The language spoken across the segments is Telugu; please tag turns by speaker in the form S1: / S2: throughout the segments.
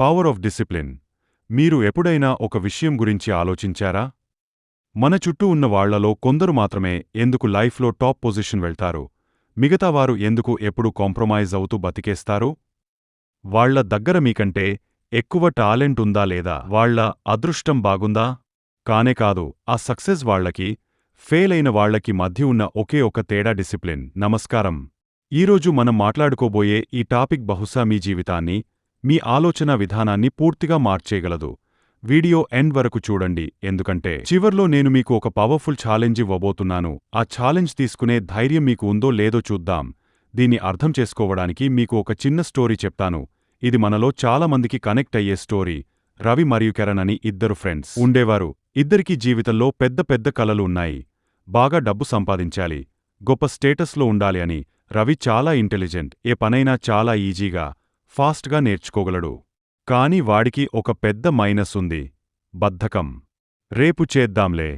S1: Power of discipline. మీరు ఎప్పుడైనా ఒక విషయం గురించి ఆలోచించారా? మన చుట్టూ ఉన్న వాళ్లలో కొందరు మాత్రమే ఎందుకు లైఫ్లో టాప్ పొజిషన్ వెళ్తారు, మిగతావారు ఎందుకు ఎప్పుడు కాంప్రమైజ్ అవుతూ బతికేస్తారు? వాళ్ల దగ్గర మీకంటే ఎక్కువ టాలెంట్ ఉందా లేదా వాళ్ల అదృష్టం బాగుందా? కానే కాదు, ఆ సక్సెస్ వాళ్లకి, ఫెయిల్ అయిన వాళ్లకి మధ్య ఉన్న ఒకే ఒక తేడా డిసిప్లిన్. నమస్కారం. ఈరోజు మనం మాట్లాడుకోబోయే ఈ టాపిక్ బహుశా మీ జీవితాన్ని, మీ ఆలోచన విధానాన్ని పూర్తిగా మార్చేయగలదు. వీడియో ఎండ్ వరకు చూడండి, ఎందుకంటే చివర్లో నేను మీకు ఒక పవర్ఫుల్ ఛాలెంజ్ ఇవ్వబోతున్నాను. ఆ ఛాలెంజ్ తీసుకునే ధైర్యం మీకు ఉందో లేదో చూద్దాం. దీన్ని అర్థం చేసుకోవడానికి మీకు ఒక చిన్న స్టోరీ చెప్తాను. ఇది మనలో చాలా మందికి కనెక్ట్ అయ్యే స్టోరీ. రవి మరియు కిరణ్ అని ఇద్దరు ఫ్రెండ్స్ ఉండేవారు. ఇద్దరికీ జీవితంలో పెద్ద పెద్ద కలలు ఉన్నాయి. బాగా డబ్బు సంపాదించాలి, గొప్ప స్టేటస్లో ఉండాలి అని. రవి చాలా ఇంటెలిజెంట్, ఏ పనైనా చాలా ఈజీగా, ఫాస్ట్గా నేర్చుకోగలడు. కాని వాడికి ఒక పెద్ద మైనస్ ఉంది: బద్ధకం. రేపు చేద్దాంలే,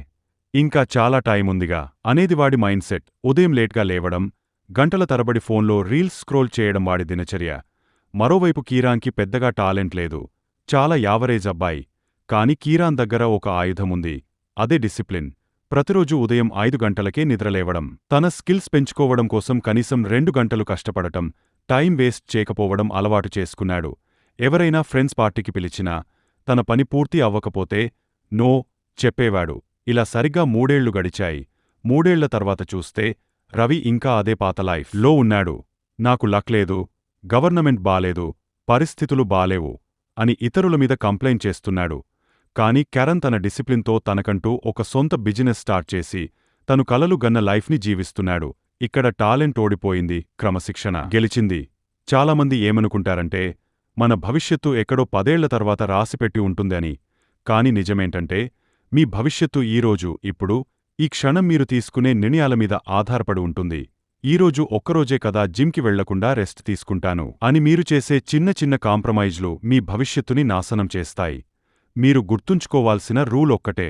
S1: ఇంకా చాలా టైముందిగా అనేది వాడి మైండ్ సెట్. ఉదయం లేట్గా లేవడం, గంటల తరబడి ఫోన్లో రీల్స్ స్క్రోల్ చేయడం వాడి దినచర్య. మరోవైపు కీరాన్కి పెద్దగా టాలెంట్ లేదు, చాలా యావరేజ్ అబ్బాయి. కాని కీరాన్ దగ్గర ఒక ఆయుధముంది, అదే డిసిప్లిన్. ప్రతిరోజూ ఉదయం 5 గంటలకే నిద్రలేవడం, తన స్కిల్స్ పెంచుకోవడం కోసం కనీసం 2 గంటలు కష్టపడటం, టైం వేస్ట్ చేయకపోవడం అలవాటు చేసుకున్నాడు. ఎవరైనా ఫ్రెండ్స్ పార్టీకి పిలిచినా, తన పని పూర్తి అవ్వకపోతే నో చెప్పేవాడు. ఇలా సరిగ్గా 3 ఏళ్లు గడిచాయి. 3 ఏళ్ల తర్వాత చూస్తే రవి ఇంకా అదే పాత లైఫ్ లో ఉన్నాడు. నాకు లక్ లేదు, గవర్నమెంట్ బాలేదు, పరిస్థితులు బాలేవు అని ఇతరుల మీద కంప్లైంట్ చేస్తున్నాడు. కాని కిరణ్ తన డిసిప్లిన్తో తనకంటూ ఒక సొంత బిజినెస్ స్టార్ట్ చేసి, తను కలలు గన్న లైఫ్ని జీవిస్తున్నాడు. ఇక్కడ టాలెంట్ ఓడిపోయింది, క్రమశిక్షణ గెలిచింది. చాలామంది ఏమనుకుంటారంటే, మన భవిష్యత్తు ఎక్కడో 10 ఏళ్ల తర్వాత రాసిపెట్టి ఉంటుంది అని. కాని నిజమేంటంటే, మీ భవిష్యత్తు ఈరోజు, ఇప్పుడు, ఈ క్షణం మీరు తీసుకునే నిర్ణయాల మీద ఆధారపడి ఉంటుంది. ఈరోజు ఒక్కరోజే కదా జిమ్కి వెళ్లకుండా రెస్ట్ తీసుకుంటాను అని మీరు చేసే చిన్న చిన్న కాంప్రమైజ్లు మీ భవిష్యత్తుని నాశనం చేస్తాయి. మీరు గుర్తుంచుకోవాల్సిన రూల్ ఒక్కటే: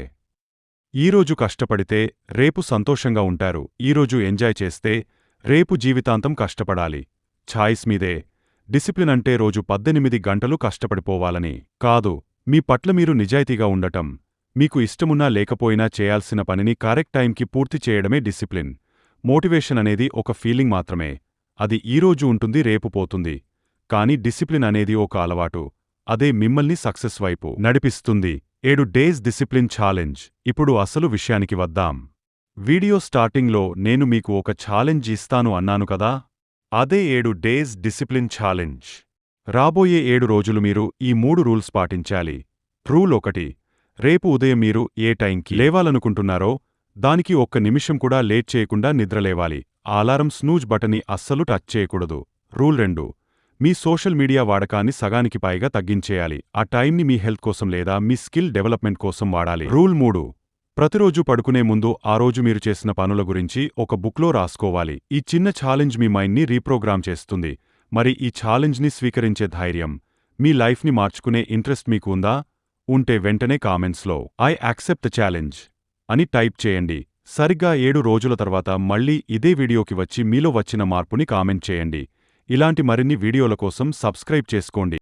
S1: ఈరోజు కష్టపడితే రేపు సంతోషంగా ఉంటారు. ఈరోజు ఎంజాయ్ చేస్తే రేపు జీవితాంతం కష్టపడాలి. ఛాయిస్ మీదే. డిసిప్లిన్ అంటే రోజు 18 గంటలు కష్టపడిపోవాలని కాదు. మీ పట్ల మీరు నిజాయితీగా ఉండటం, మీకు ఇష్టమున్నా లేకపోయినా చేయాల్సిన పనిని కరెక్ట్ టైంకి పూర్తి చేయడమే డిసిప్లిన్. మోటివేషన్ అనేది ఒక ఫీలింగ్ మాత్రమే. అది ఈరోజు ఉంటుంది, రేపు పోతుంది. కాని డిసిప్లిన్ అనేది ఒక అలవాటు. అదే మిమ్మల్ని సక్సెస్ వైపు నడిపిస్తుంది. 7 డేస్ డిసిప్లిన్ ఛాలెంజ్. ఇప్పుడు అసలు విషయానికి వద్దాం. వీడియో స్టార్టింగ్లో నేను మీకు ఒక ఛాలెంజ్ ఇస్తాను అన్నాను కదా, అదే 7 డేస్ డిసిప్లిన్ ఛాలెంజ్. రాబోయే 7 రోజులు మీరు ఈ 3 రూల్స్ పాటించాలి. రూల్ 1: రేపు ఉదయం మీరు ఏ టైంకి లేవాలనుకుంటున్నారో దానికి ఒక్క నిమిషం కూడా లేట్ చేయకుండా నిద్రలేవాలి. ఆ అలారం స్నూజ్ బటన్ని అస్సలు టచ్ చేయకూడదు. రూల్ 2: మీ సోషల్ మీడియా వాడకాన్ని సగానికి పైగా తగ్గించేయాలి. ఆ టైంని మీ హెల్త్ కోసం లేదా మీ స్కిల్ డెవలప్మెంట్ కోసం వాడాలి. రూల్ 3: ప్రతిరోజు పడుకునే ముందు ఆ రోజు మీరు చేసిన పనుల గురించి ఒక బుక్లో రాసుకోవాలి. ఈ చిన్న ఛాలెంజ్ మీ మైండ్ని రీప్రోగ్రామ్ చేస్తుంది. మరి ఈ ఛాలెంజ్ని స్వీకరించే ధైర్యం, మీ లైఫ్ని మార్చుకునే ఇంట్రెస్ట్ మీకు ఉందా? ఉంటే వెంటనే కామెంట్స్లో "ఐ యాక్సెప్ట్ ద ఛాలెంజ్" అని టైప్ చేయండి. సరిగ్గా 7 రోజుల తర్వాత మళ్ళీ ఇదే వీడియోకి వచ్చి మీలో వచ్చిన మార్పుని కామెంట్ చేయండి. ఇలాంటి మరిన్ని వీడియోల కోసం సబ్స్క్రైబ్ చేసుకోండి.